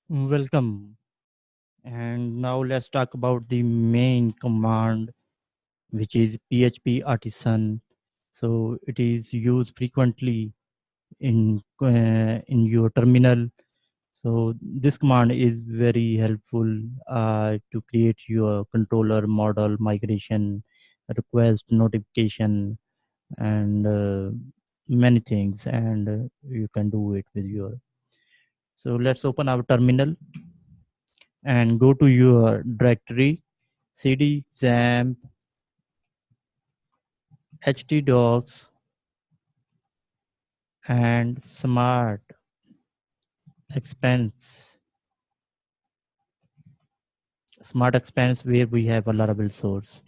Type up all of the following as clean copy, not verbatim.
Welcome. And now let's talk about the main command, which is PHP artisan. So it is used frequently in your terminal. So this command is very helpful to create your controller model migration, request notification, and many things. And you can do it with your. So let's open our terminal and go to your directory cd XAMPP htdocs and smart expense where we have a Laravel source.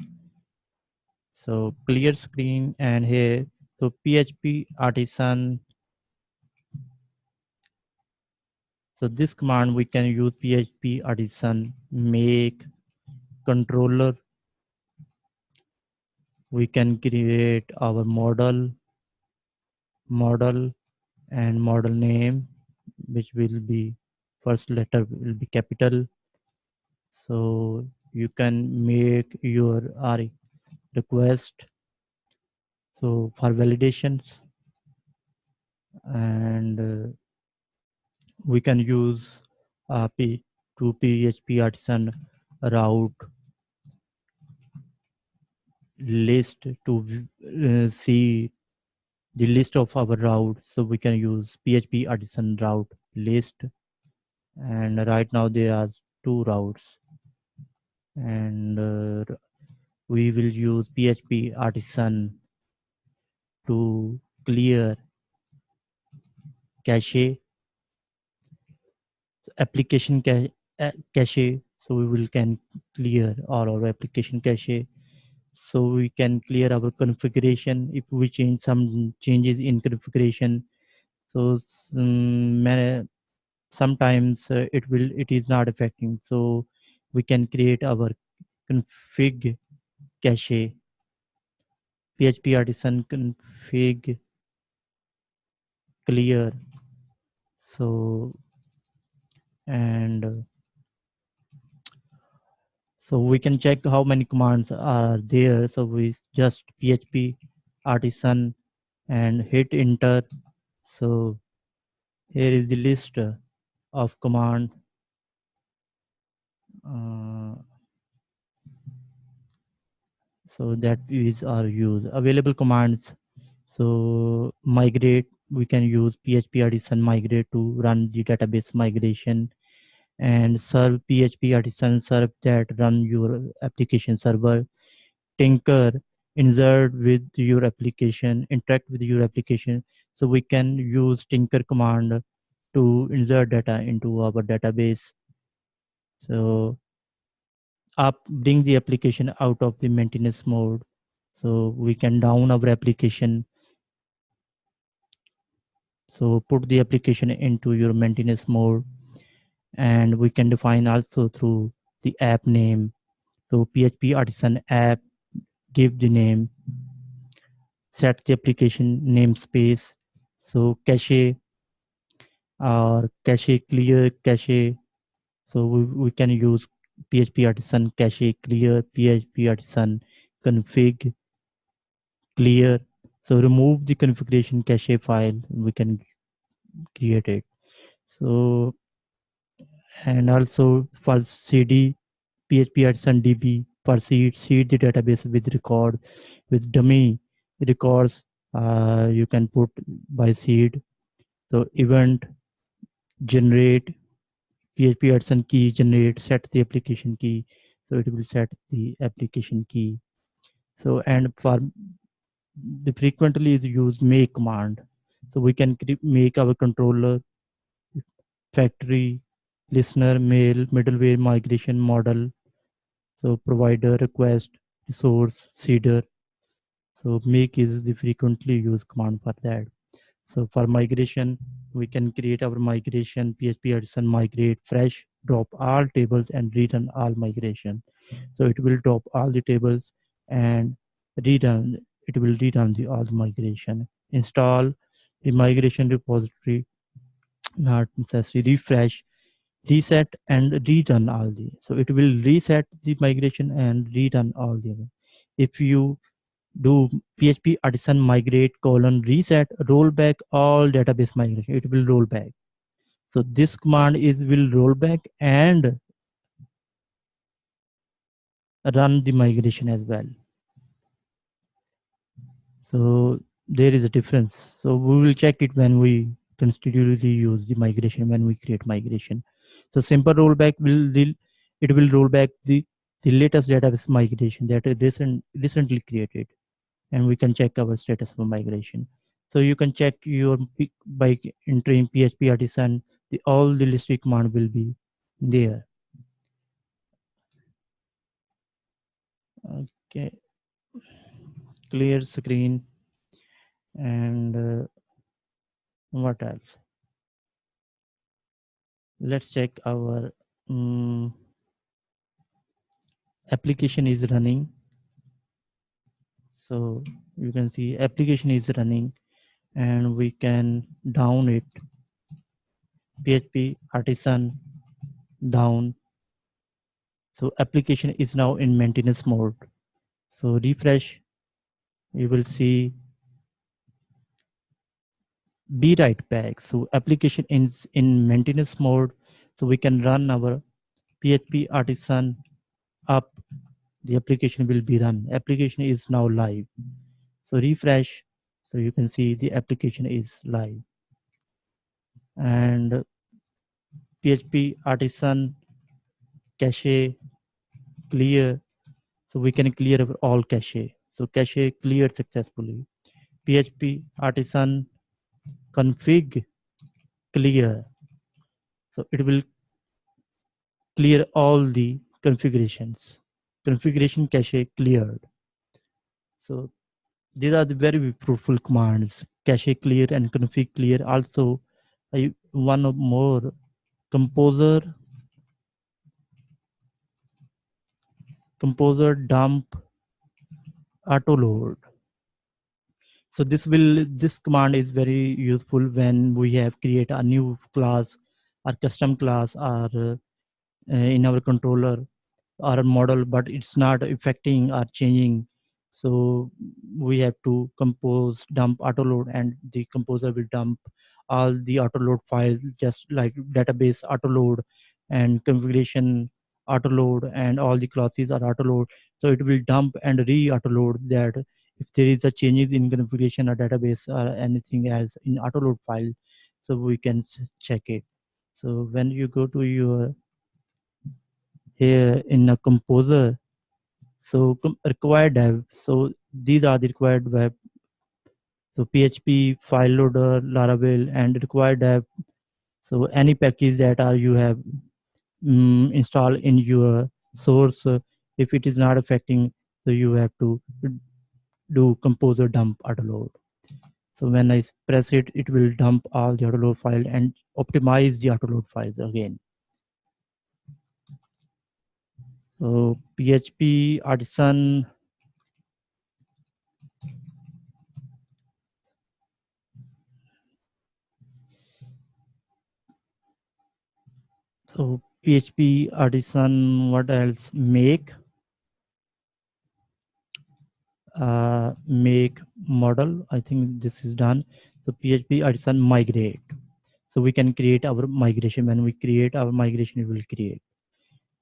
So clear screen, and here so php artisan. So this command we can use php artisan make controller. We can create our model and model name, which will be first letter will be capital. So you can make your request so for validations, and we can use to php artisan route list to see the list of our route. So we can use php artisan route list, and right now there are two routes, and we will use php artisan to clear cache cache. So we will can clear all our application cache. So we can clear our configuration if we change some changes in configuration. So sometimes it is not affecting. So we can create our config cache, php artisan config clear. So and so we can check how many commands are there. So we just php artisan and hit enter. So here is the list of command. uh, so that is our use available commands. So migrate, we can use php artisan migrate to run the database migration, and serve php artisan serve that run your application server. Tinker, insert with your application, interact with your application. So we can use tinker command to insert data into our database. So up bring the application out of the maintenance mode. So we can down our application. So put the application into your maintenance mode, and we can define also through the app name. So php artisan app, give the name, set the application namespace. So cache or cache clear cache. So we can use php artisan cache clear, php artisan config clear. So remove the configuration cache file, we can create it. So and also for cd php artisan db for seed the database with record with dummy records. You can put by seed. So event generate php artisan key generate set the application key. So it will set the application key. So and for the frequently is used make command. So we can make our controller factory listener mail middleware migration model. So provider request resource seeder. So make is the frequently used command for that. So for migration, we can create our migration php artisan migrate fresh, drop all tables and rerun all migration. So it will drop all the tables and rerun. It will rerun the all the migration. Install the migration repository, not necessary. Refresh. reset and redone all the, so it will reset the migration and redone all the other. If you do php artisan migrate colon reset, roll back all database migration, it will roll back. So this command is will roll back and run the migration as well. So there is a difference. So we will check it when we constitutively use the migration, when we create migration. So simple rollback it will roll back the latest database migration that is recently created, and we can check our status for migration. So you can check your by entering PHP artisan, all the listed command will be there. Okay, clear screen. And what else? Let's check our application is running. So you can see application is running, and we can down it, php artisan down. So application is now in maintenance mode. So refresh, you will see be right back. So application is in maintenance mode. So we can run our php artisan up, the application will be run. Application is now live. So refresh, so you can see the application is live. And php artisan cache clear, so we can clear all cache. So cache cleared successfully. php artisan config clear, so it will clear all the configuration cache cleared. So these are the very fruitful commands, cache clear and config clear. Also one of more, composer dump auto load. So this command is very useful when we have create a new class or custom class or in our controller or a model, but it's not affecting or changing. So we have to compose dump autoload, and the composer will dump all the autoload files, just like database autoload and configuration autoload, and all the classes are autoload. So it will dump and re-autoload that if there is a changes in configuration or database or anything else in autoload file, so we can check it. So when you go to your here in a composer, so required dev, so these are the required web. So php file loader, laravel, and required dev. So any package that are you have installed in your source, if it is not affecting, so you have to do composer dump autoload. So when I press it, it will dump all the autoload file and optimize the autoload files again. So php artisan, so php artisan, what else? Make model, I think this is done. So php artisan migrate, so we can create our migration. When we create our migration, it will create.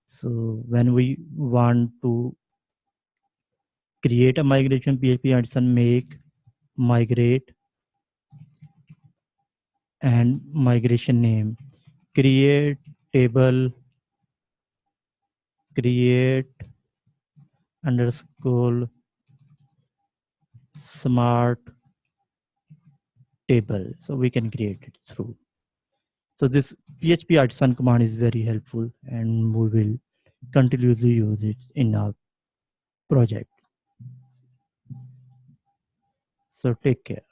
So when we want to create a migration, php artisan make migrate and migration name, create table, create underscore smart table, so we can create it through. So this php artisan command is very helpful, and we will continuously use it in our project. So take care.